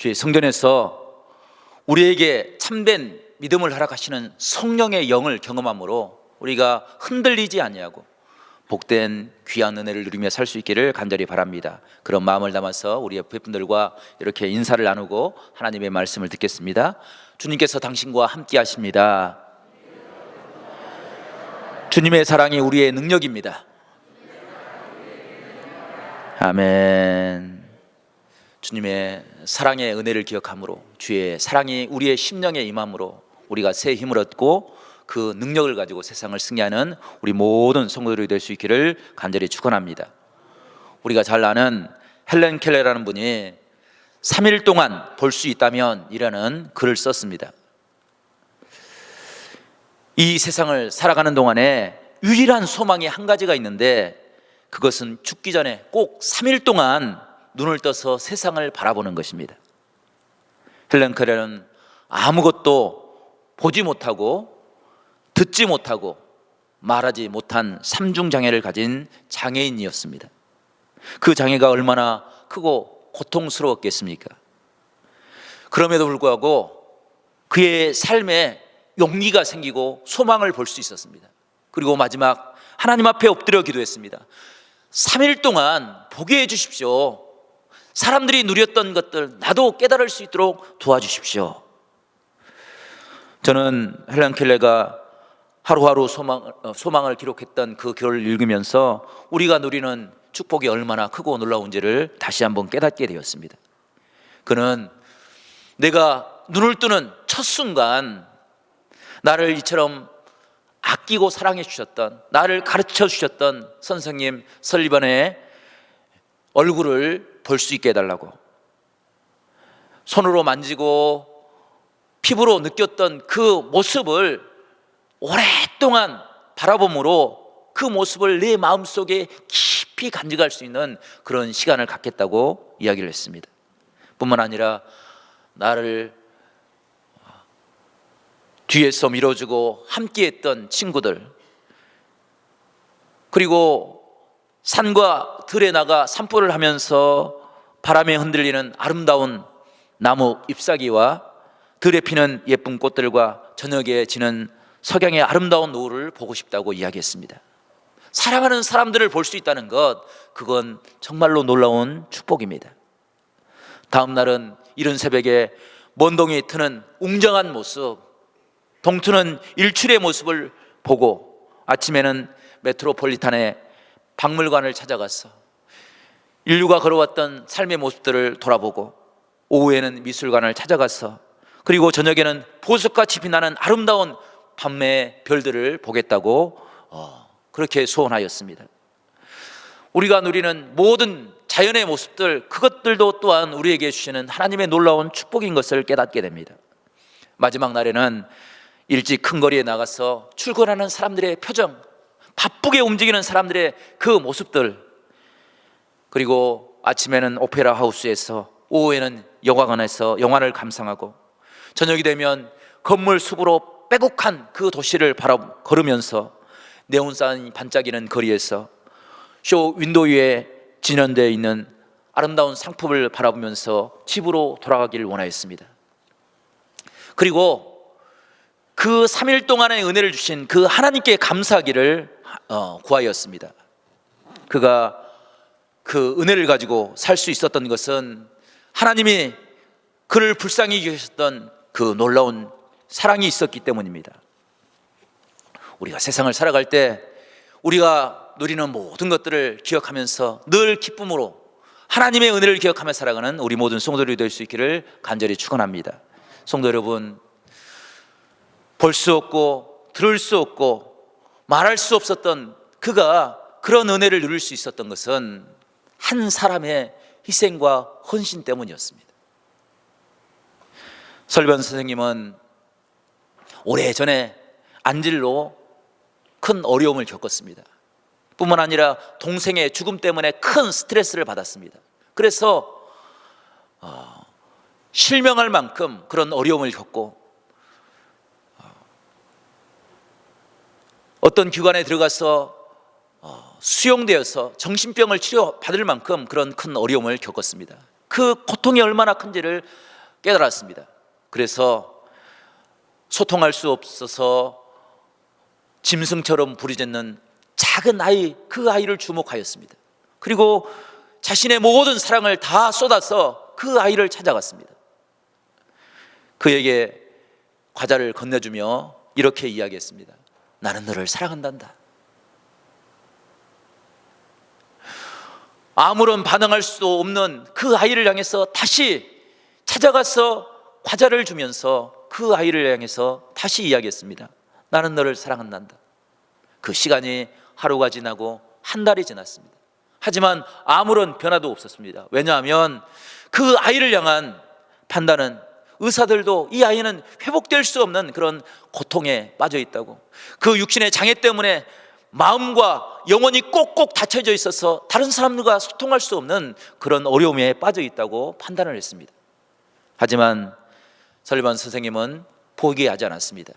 주의 성전에서 우리에게 참된 믿음을 허락하시는 성령의 영을 경험함으로 우리가 흔들리지 아니하고 복된 귀한 은혜를 누리며 살 수 있기를 간절히 바랍니다. 그런 마음을 담아서 우리 옆에 분들과 이렇게 인사를 나누고 하나님의 말씀을 듣겠습니다. 주님께서 당신과 함께 하십니다. 주님의 사랑이 우리의 능력입니다. 아멘. 주님의 사랑의 은혜를 기억함으로 주의 사랑이 우리의 심령에 임함으로 우리가 새 힘을 얻고 그 능력을 가지고 세상을 승리하는 우리 모든 성도들이 될 수 있기를 간절히 축원합니다. 우리가 잘 아는 헬렌 켈러라는 분이 3일 동안 볼 수 있다면 이라는 글을 썼습니다. 이 세상을 살아가는 동안에 유일한 소망이 한 가지가 있는데 그것은 죽기 전에 꼭 3일 동안 눈을 떠서 세상을 바라보는 것입니다. 헬렌 켈러는 아무것도 보지 못하고 듣지 못하고 말하지 못한 삼중장애를 가진 장애인이었습니다. 그 장애가 얼마나 크고 고통스러웠겠습니까? 그럼에도 불구하고 그의 삶에 용기가 생기고 소망을 볼 수 있었습니다. 그리고 마지막 하나님 앞에 엎드려 기도했습니다. 3일 동안 보게 해주십시오. 사람들이 누렸던 것들 나도 깨달을 수 있도록 도와주십시오. 저는 헬렌 켈러가 하루하루 소망을 기록했던 그 글을 읽으면서 우리가 누리는 축복이 얼마나 크고 놀라운지를 다시 한번 깨닫게 되었습니다. 그는 내가 눈을 뜨는 첫 순간 나를 이처럼 아끼고 사랑해 주셨던, 나를 가르쳐 주셨던 선생님 설리반의 얼굴을 볼 수 있게 해달라고, 손으로 만지고 피부로 느꼈던 그 모습을 오랫동안 바라봄으로 그 모습을 내 마음속에 깊이 간직할 수 있는 그런 시간을 갖겠다고 이야기를 했습니다. 뿐만 아니라 나를 뒤에서 밀어주고 함께했던 친구들, 그리고 산과 들에 나가 산보를 하면서 바람에 흔들리는 아름다운 나무 잎사귀와 들에 피는 예쁜 꽃들과 저녁에 지는 석양의 아름다운 노을을 보고 싶다고 이야기했습니다. 사랑하는 사람들을 볼 수 있다는 것, 그건 정말로 놀라운 축복입니다. 다음 날은 이른 새벽에 먼동이 트는 웅장한 모습, 동트는 일출의 모습을 보고 아침에는 메트로폴리탄의 박물관을 찾아가서 인류가 걸어왔던 삶의 모습들을 돌아보고 오후에는 미술관을 찾아가서 그리고 저녁에는 보석같이 빛나는 아름다운 밤의 별들을 보겠다고 그렇게 소원하였습니다. 우리가 누리는 모든 자연의 모습들, 그것들도 또한 우리에게 주시는 하나님의 놀라운 축복인 것을 깨닫게 됩니다. 마지막 날에는 일찍 큰 거리에 나가서 출근하는 사람들의 표정, 바쁘게 움직이는 사람들의 그 모습들, 그리고 아침에는 오페라 하우스에서, 오후에는 영화관에서 영화를 감상하고, 저녁이 되면 건물 숲으로 빼곡한 그 도시를 걸으면서 네온사인이 반짝이는 거리에서 쇼 윈도 위에 진연되어 있는 아름다운 상품을 바라보면서 집으로 돌아가기를 원하였습니다. 그리고 그 3일 동안의 은혜를 주신 그 하나님께 감사하기를 구하였습니다. 그가 그 은혜를 가지고 살 수 있었던 것은 하나님이 그를 불쌍히 여기셨던 그 놀라운 사랑이 있었기 때문입니다. 우리가 세상을 살아갈 때 우리가 누리는 모든 것들을 기억하면서 늘 기쁨으로 하나님의 은혜를 기억하며 살아가는 우리 모든 성도들이 될 수 있기를 간절히 축원합니다. 성도 여러분, 볼 수 없고 들을 수 없고 말할 수 없었던 그가 그런 은혜를 누릴 수 있었던 것은 한 사람의 희생과 헌신 때문이었습니다. 설리반 선생님은 오래전에 안질로 큰 어려움을 겪었습니다. 뿐만 아니라 동생의 죽음 때문에 큰 스트레스를 받았습니다. 그래서 실명할 만큼 그런 어려움을 겪고 어떤 기관에 들어가서 수용되어서 정신병을 치료받을 만큼 그런 큰 어려움을 겪었습니다. 그 고통이 얼마나 큰지를 깨달았습니다. 그래서 소통할 수 없어서 짐승처럼 부르짖는 작은 아이, 그 아이를 주목하였습니다. 그리고 자신의 모든 사랑을 다 쏟아서 그 아이를 찾아갔습니다. 그에게 과자를 건네주며 이렇게 이야기했습니다. 나는 너를 사랑한단다. 아무런 반응할 수도 없는 그 아이를 향해서 다시 찾아가서 과자를 주면서 그 아이를 향해서 다시 이야기했습니다. 나는 너를 사랑한단다. 그 시간이 하루가 지나고 한 달이 지났습니다. 하지만 아무런 변화도 없었습니다. 왜냐하면 그 아이를 향한 판단은, 의사들도 이 아이는 회복될 수 없는 그런 고통에 빠져 있다고, 그 육신의 장애 때문에 마음과 영혼이 꼭꼭 닫혀져 있어서 다른 사람들과 소통할 수 없는 그런 어려움에 빠져 있다고 판단을 했습니다. 하지만 설리반 선생님은 포기하지 않았습니다.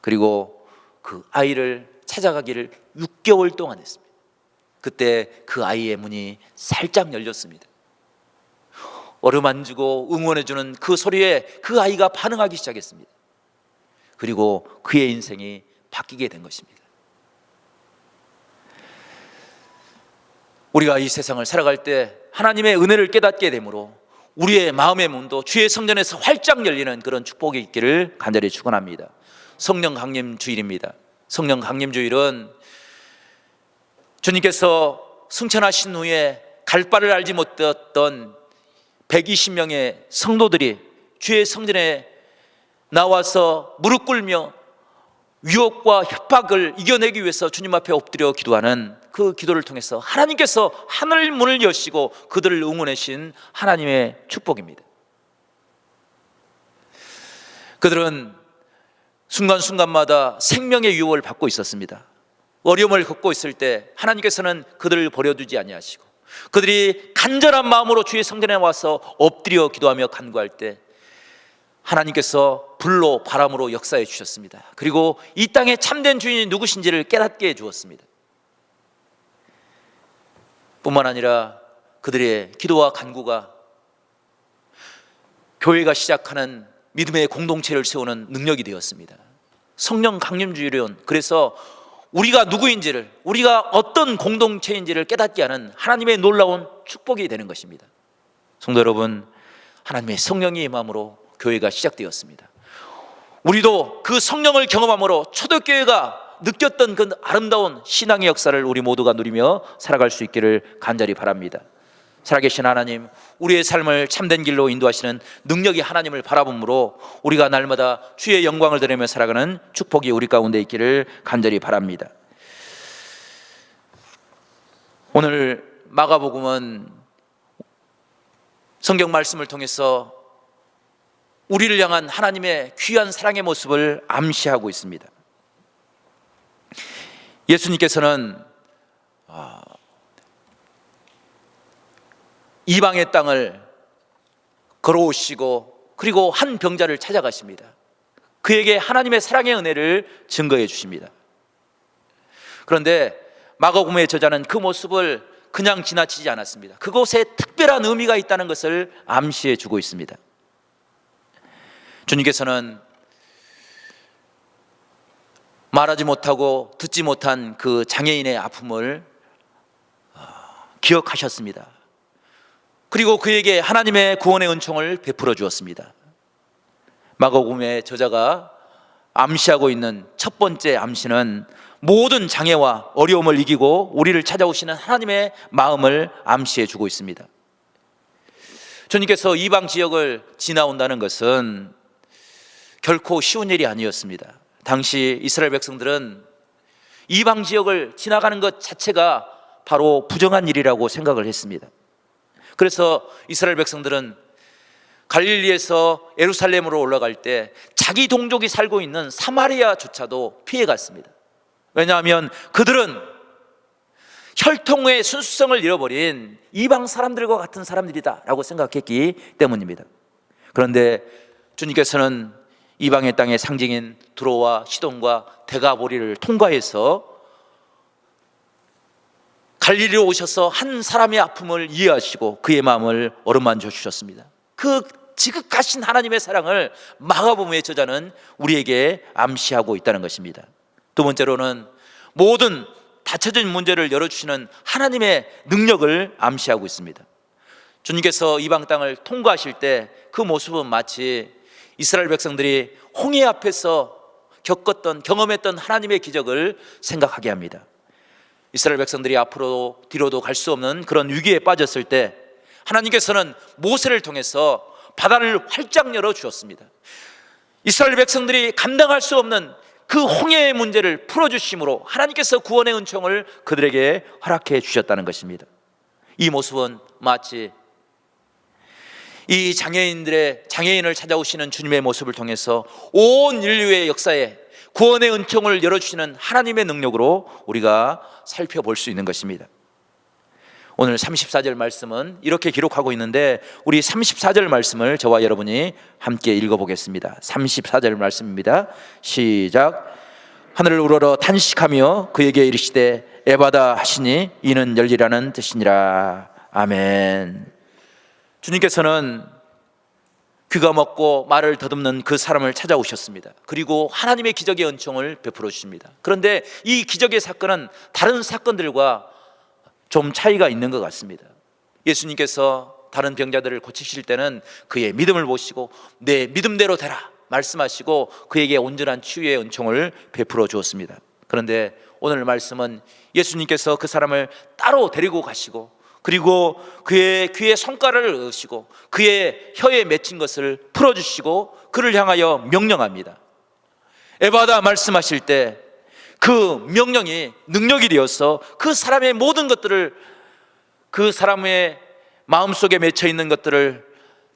그리고 그 아이를 찾아가기를 6개월 동안 했습니다. 그때 그 아이의 문이 살짝 열렸습니다. 어루만지고 응원해주는 그 소리에 그 아이가 반응하기 시작했습니다. 그리고 그의 인생이 바뀌게 된 것입니다. 우리가 이 세상을 살아갈 때 하나님의 은혜를 깨닫게 되므로 우리의 마음의 문도 주의 성전에서 활짝 열리는 그런 축복이 있기를 간절히 축원합니다. 성령 강림 주일입니다. 성령 강림 주일은 주님께서 승천하신 후에 갈 바를 알지 못했던 120명의 성도들이 주의 성전에 나와서 무릎 꿇며 유혹과 협박을 이겨내기 위해서 주님 앞에 엎드려 기도하는 그 기도를 통해서 하나님께서 하늘 문을 여시고 그들을 응원해 주신 하나님의 축복입니다. 그들은 순간순간마다 생명의 유혹을 받고 있었습니다. 어려움을 겪고 있을 때 하나님께서는 그들을 버려두지 아니하시고, 그들이 간절한 마음으로 주의 성전에 와서 엎드려 기도하며 간구할 때 하나님께서 불로 바람으로 역사해 주셨습니다. 그리고 이 땅의 참된 주인이 누구신지를 깨닫게 해 주었습니다. 뿐만 아니라 그들의 기도와 간구가 교회가 시작하는 믿음의 공동체를 세우는 능력이 되었습니다. 성령 강림주의론, 그래서 우리가 누구인지를, 우리가 어떤 공동체인지를 깨닫게 하는 하나님의 놀라운 축복이 되는 것입니다. 성도 여러분, 하나님의 성령이 임함으로 교회가 시작되었습니다. 우리도 그 성령을 경험함으로 초대교회가 느꼈던 그 아름다운 신앙의 역사를 우리 모두가 누리며 살아갈 수 있기를 간절히 바랍니다. 살아계신 하나님, 우리의 삶을 참된 길로 인도하시는 능력이 하나님을 바라봄으로 우리가 날마다 주의 영광을 드리며 살아가는 축복이 우리 가운데 있기를 간절히 바랍니다. 오늘 마가복음은 성경 말씀을 통해서 우리를 향한 하나님의 귀한 사랑의 모습을 암시하고 있습니다. 예수님께서는 이방의 땅을 걸어오시고 그리고 한 병자를 찾아가십니다. 그에게 하나님의 사랑의 은혜를 증거해 주십니다. 그런데 마가복음의 저자는 그 모습을 그냥 지나치지 않았습니다. 그곳에 특별한 의미가 있다는 것을 암시해 주고 있습니다. 주님께서는 말하지 못하고 듣지 못한 그 장애인의 아픔을 기억하셨습니다. 그리고 그에게 하나님의 구원의 은총을 베풀어 주었습니다. 마가복음의 저자가 암시하고 있는 첫 번째 암시는 모든 장애와 어려움을 이기고 우리를 찾아오시는 하나님의 마음을 암시해 주고 있습니다. 주님께서 이방 지역을 지나온다는 것은 결코 쉬운 일이 아니었습니다. 당시 이스라엘 백성들은 이방 지역을 지나가는 것 자체가 바로 부정한 일이라고 생각을 했습니다. 그래서 이스라엘 백성들은 갈릴리에서 예루살렘으로 올라갈 때 자기 동족이 살고 있는 사마리아조차도 피해갔습니다. 왜냐하면 그들은 혈통의 순수성을 잃어버린 이방 사람들과 같은 사람들이다 라고 생각했기 때문입니다. 그런데 주님께서는 이방의 땅의 상징인 두로와 시돈과 대가보리를 통과해서 갈릴리로 오셔서 한 사람의 아픔을 이해하시고 그의 마음을 어루만져 주셨습니다. 그 지극하신 하나님의 사랑을 마가복음의 저자는 우리에게 암시하고 있다는 것입니다. 두 번째로는 모든 닫혀진 문제를 열어주시는 하나님의 능력을 암시하고 있습니다. 주님께서 이방 땅을 통과하실 때 그 모습은 마치 이스라엘 백성들이 홍해 앞에서 경험했던 하나님의 기적을 생각하게 합니다. 이스라엘 백성들이 앞으로 뒤로도 갈 수 없는 그런 위기에 빠졌을 때 하나님께서는 모세를 통해서 바다를 활짝 열어 주었습니다. 이스라엘 백성들이 감당할 수 없는 그 홍해의 문제를 풀어주심으로 하나님께서 구원의 은총을 그들에게 허락해 주셨다는 것입니다. 이 모습은 마치 이 장애인을 찾아오시는 주님의 모습을 통해서 온 인류의 역사에 구원의 은총을 열어주시는 하나님의 능력으로 우리가 살펴볼 수 있는 것입니다. 오늘 34절 말씀은 이렇게 기록하고 있는데 우리 34절 말씀을 저와 여러분이 함께 읽어보겠습니다. 34절 말씀입니다. 시작. 하늘을 우러러 탄식하며 그에게 이르시되 에바다 하시니 이는 열리라는 뜻이니라. 아멘. 주님께서는 귀가 먹고 말을 더듬는 그 사람을 찾아오셨습니다. 그리고 하나님의 기적의 은총을 베풀어 주십니다. 그런데 이 기적의 사건은 다른 사건들과 좀 차이가 있는 것 같습니다. 예수님께서 다른 병자들을 고치실 때는 그의 믿음을 보시고 내 믿음대로 되라 말씀하시고 그에게 온전한 치유의 은총을 베풀어 주었습니다. 그런데 오늘 말씀은 예수님께서 그 사람을 따로 데리고 가시고 그리고 그의 귀에 손가락을 넣으시고 그의 혀에 맺힌 것을 풀어주시고 그를 향하여 명령합니다. 에바다 말씀하실 때 그 명령이 능력이 되어서 그 사람의 모든 것들을, 그 사람의 마음속에 맺혀 있는 것들을,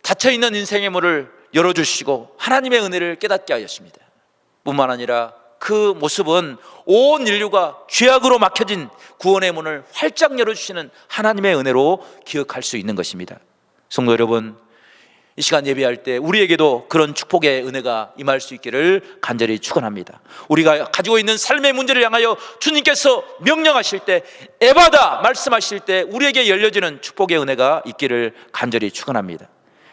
닫혀 있는 인생의 문을 열어주시고 하나님의 은혜를 깨닫게 하셨습니다. 뿐만 아니라 그 모습은 온 인류가 죄악으로 막혀진 구원의 문을 활짝 열어주시는 하나님의 은혜로 기억할 수 있는 것입니다. 성도 여러분, 이 시간 예배할 때 우리에게도 그런 축복의 은혜가 임할 수 있기를 간절히 축원합니다. 우리가 가지고 있는 삶의 문제를 향하여 주님께서 명령하실 때, 에바다 말씀하실 때 우리에게 열려지는 축복의 은혜가 있기를 간절히 축원합니다.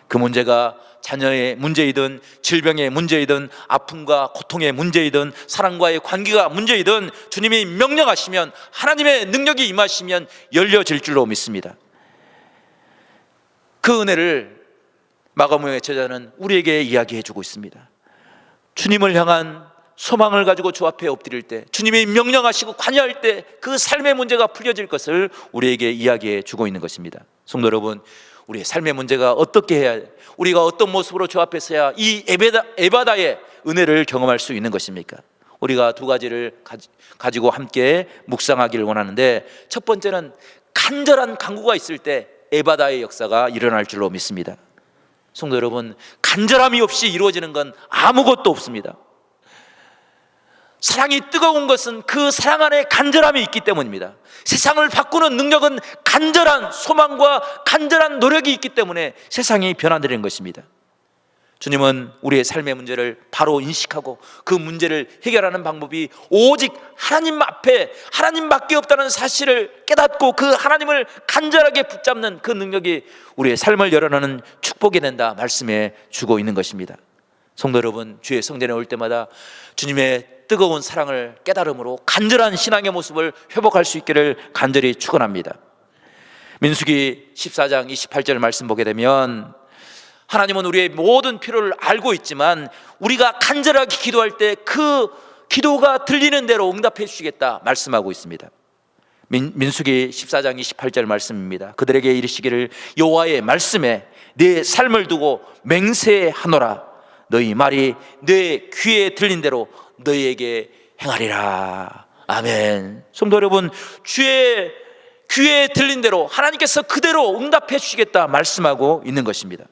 그 문제가 자녀의 문제이든 질병의 문제이든 아픔과 고통의 문제이든 사랑과의 관계가 문제이든 주님이 명령하시면, 하나님의 능력이 임하시면 열려질 줄로 믿습니다. 그 은혜를 마가복음의 저자는 우리에게 이야기해 주고 있습니다. 주님을 향한 소망을 가지고 주 앞에 엎드릴 때, 주님이 명령하시고 관여할 때 그 삶의 문제가 풀려질 것을 우리에게 이야기해 주고 있는 것입니다. 성도 여러분, 우리의 삶의 문제가 어떻게 해야, 우리가 어떤 모습으로 주 앞에 서야 이 에바다의 은혜를 경험할 수 있는 것입니까? 우리가 두 가지를 가지고 함께 묵상하기를 원하는데, 첫 번째는 간절한 간구가 있을 때 에바다의 역사가 일어날 줄로 믿습니다. 성도 여러분, 간절함이 없이 이루어지는 건 아무것도 없습니다. 사랑이 뜨거운 것은 그 사랑 안에 간절함이 있기 때문입니다. 세상을 바꾸는 능력은 간절한 소망과 간절한 노력이 있기 때문에 세상이 변화되는 것입니다. 주님은 우리의 삶의 문제를 바로 인식하고 그 문제를 해결하는 방법이 오직 하나님 앞에 하나님밖에 없다는 사실을 깨닫고 그 하나님을 간절하게 붙잡는 그 능력이 우리의 삶을 열어놓는 축복이 된다 말씀해 주고 있는 것입니다. 성도 여러분, 주의 성전에 올 때마다 주님의 뜨거운 사랑을 깨달음으로 간절한 신앙의 모습을 회복할 수 있기를 간절히 축원합니다. 민수기 14장 28절 말씀 보게 되면, 하나님은 우리의 모든 필요를 알고 있지만 우리가 간절하게 기도할 때 그 기도가 들리는 대로 응답해 주시겠다 말씀하고 있습니다. 민수기 14장 28절 말씀입니다. 그들에게 이르시기를 여호와의 말씀에 내 삶을 두고 맹세하노라. 너희 말이 내 귀에 들린 대로 너희에게 행하리라. 아멘. 성도 여러분, 주의 귀에 들린 대로 하나님께서 그대로 응답해 주시겠다 말씀하고 있는 것입니다.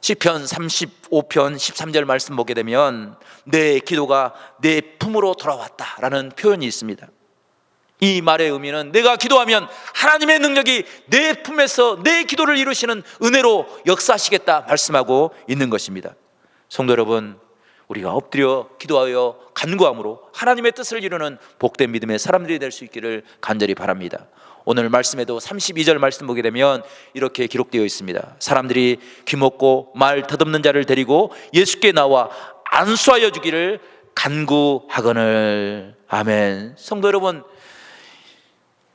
시편 35편 13절 말씀 보게 되면 내 기도가 내 품으로 돌아왔다라는 표현이 있습니다. 이 말의 의미는 내가 기도하면 하나님의 능력이 내 품에서 내 기도를 이루시는 은혜로 역사하시겠다 말씀하고 있는 것입니다. 성도 여러분, 우리가 엎드려 기도하여 간구함으로 하나님의 뜻을 이루는 복된 믿음의 사람들이 될 수 있기를 간절히 바랍니다. 오늘 말씀에도 32절 말씀 보게 되면 이렇게 기록되어 있습니다. 사람들이 귀먹고 말 더듬는 자를 데리고 예수께 나와 안수하여 주기를 간구하거늘. 아멘. 성도 여러분,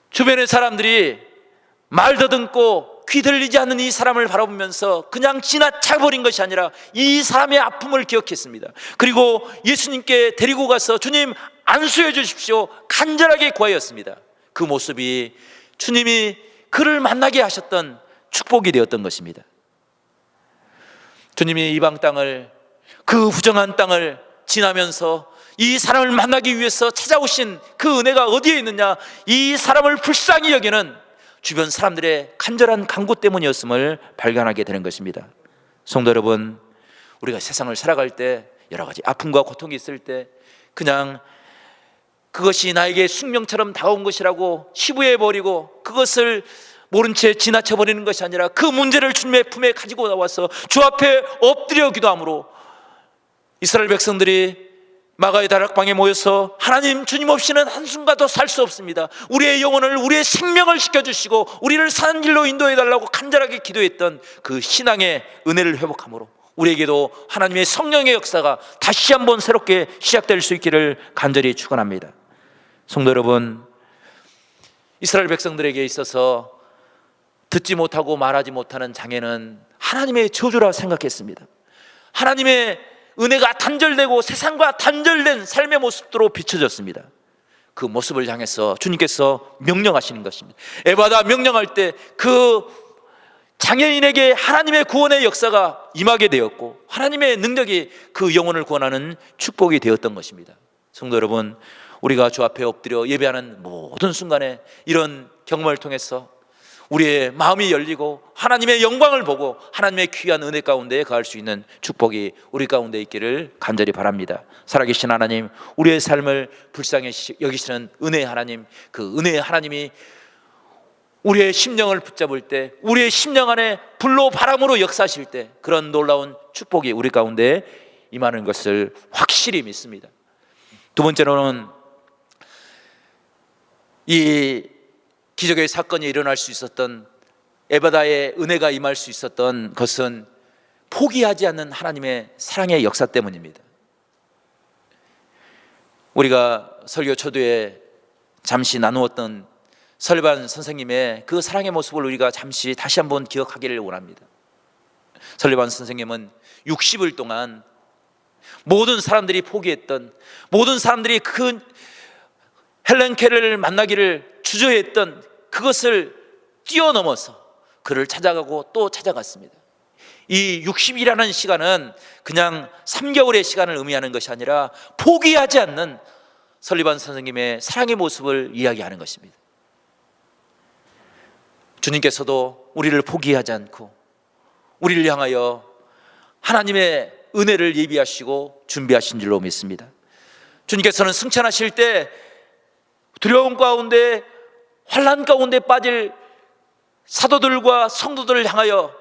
주변의 사람들이 말 더듬고 귀 들리지 않는 이 사람을 바라보면서 그냥 지나쳐버린 것이 아니라 이 사람의 아픔을 기억했습니다. 그리고 예수님께 데리고 가서 주님 안수해 주십시오 간절하게 구하였습니다. 그 모습이 주님이 그를 만나게 하셨던 축복이 되었던 것입니다. 주님이 이방 땅을, 그 부정한 땅을 지나면서 이 사람을 만나기 위해서 찾아오신 그 은혜가 어디에 있느냐? 이 사람을 불쌍히 여기는 주변 사람들의 간절한 간구 때문이었음을 발견하게 되는 것입니다. 성도 여러분, 우리가 세상을 살아갈 때 여러 가지 아픔과 고통이 있을 때 그냥 그것이 나에게 숙명처럼 다가온 것이라고 치부해버리고 그것을 모른 채 지나쳐버리는 것이 아니라 그 문제를 주님의 품에 가지고 나와서 주 앞에 엎드려 기도함으로 이스라엘 백성들이 마가의 다락방에 모여서 하나님, 주님 없이는 한순간도 살 수 없습니다. 우리의 영혼을, 우리의 생명을 지켜주시고 우리를 사는 길로 인도해달라고 간절하게 기도했던 그 신앙의 은혜를 회복함으로 우리에게도 하나님의 성령의 역사가 다시 한번 새롭게 시작될 수 있기를 간절히 축원합니다. 성도 여러분, 이스라엘 백성들에게 있어서 듣지 못하고 말하지 못하는 장애는 하나님의 저주라 생각했습니다. 하나님의 은혜가 단절되고 세상과 단절된 삶의 모습으로 비춰졌습니다. 그 모습을 향해서 주님께서 명령하시는 것입니다. 에바다 명령할 때 그 장애인에게 하나님의 구원의 역사가 임하게 되었고 하나님의 능력이 그 영혼을 구원하는 축복이 되었던 것입니다. 성도 여러분, 우리가 주 앞에 엎드려 예배하는 모든 순간에 이런 경험을 통해서 우리의 마음이 열리고 하나님의 영광을 보고 하나님의 귀한 은혜 가운데 거할 수 있는 축복이 우리 가운데 있기를 간절히 바랍니다. 살아계신 하나님, 우리의 삶을 불쌍히 여기시는 은혜의 하나님, 그 은혜의 하나님이 우리의 심령을 붙잡을 때, 우리의 심령 안에 불로 바람으로 역사하실 때 그런 놀라운 축복이 우리 가운데 임하는 것을 확실히 믿습니다. 두 번째로는 이 기적의 사건이 일어날 수 있었던, 에바다의 은혜가 임할 수 있었던 것은 포기하지 않는 하나님의 사랑의 역사 때문입니다. 우리가 설교 초두에 잠시 나누었던 설반 선생님의 그 사랑의 모습을 우리가 잠시 다시 한번 기억하기를 원합니다. 설반 선생님은 60일 동안 모든 사람들이 포기했던, 모든 사람들이 그 헬렌 켈러를 만나기를 주저했던 그것을 뛰어넘어서 그를 찾아가고 또 찾아갔습니다. 이 60이라는 시간은 그냥 3개월의 시간을 의미하는 것이 아니라 포기하지 않는 설리반 선생님의 사랑의 모습을 이야기하는 것입니다. 주님께서도 우리를 포기하지 않고 우리를 향하여 하나님의 은혜를 예비하시고 준비하신 줄로 믿습니다. 주님께서는 승천하실 때 두려움 가운데, 환난 가운데 빠질 사도들과 성도들을 향하여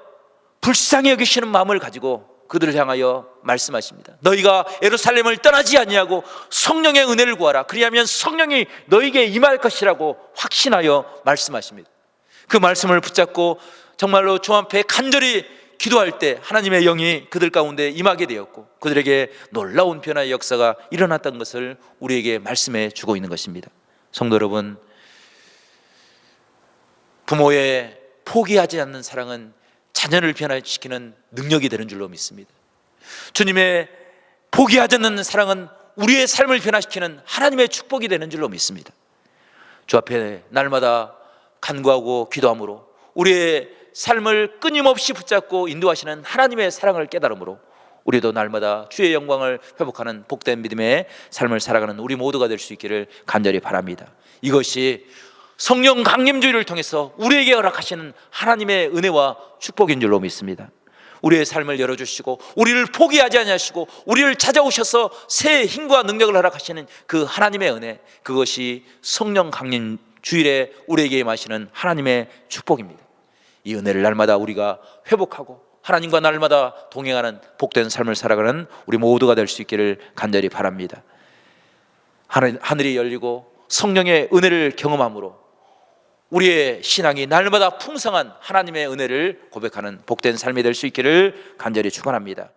불쌍히 여기시는 마음을 가지고 그들을 향하여 말씀하십니다. 너희가 예루살렘을 떠나지 아니하고 성령의 은혜를 구하라. 그리하면 성령이 너희에게 임할 것이라고 확신하여 말씀하십니다. 그 말씀을 붙잡고 정말로 주 앞에 간절히 기도할 때 하나님의 영이 그들 가운데 임하게 되었고 그들에게 놀라운 변화의 역사가 일어났던 것을 우리에게 말씀해 주고 있는 것입니다. 성도 여러분, 부모의 포기하지 않는 사랑은 자녀를 변화시키는 능력이 되는 줄로 믿습니다. 주님의 포기하지 않는 사랑은 우리의 삶을 변화시키는 하나님의 축복이 되는 줄로 믿습니다. 주 앞에 날마다 간구하고 기도함으로 우리의 삶을 끊임없이 붙잡고 인도하시는 하나님의 사랑을 깨달음으로 우리도 날마다 주의 영광을 회복하는 복된 믿음의 삶을 살아가는 우리 모두가 될 수 있기를 간절히 바랍니다. 이것이 성령 강림주의를 통해서 우리에게 허락하시는 하나님의 은혜와 축복인 줄로 믿습니다. 우리의 삶을 열어주시고 우리를 포기하지 아니하시고 우리를 찾아오셔서 새 힘과 능력을 허락하시는 그 하나님의 은혜, 그것이 성령 강림주일에 우리에게 임하시는 하나님의 축복입니다. 이 은혜를 날마다 우리가 회복하고 하나님과 날마다 동행하는 복된 삶을 살아가는 우리 모두가 될 수 있기를 간절히 바랍니다. 하늘이 열리고 성령의 은혜를 경험함으로 우리의 신앙이 날마다 풍성한 하나님의 은혜를 고백하는 복된 삶이 될 수 있기를 간절히 축원합니다.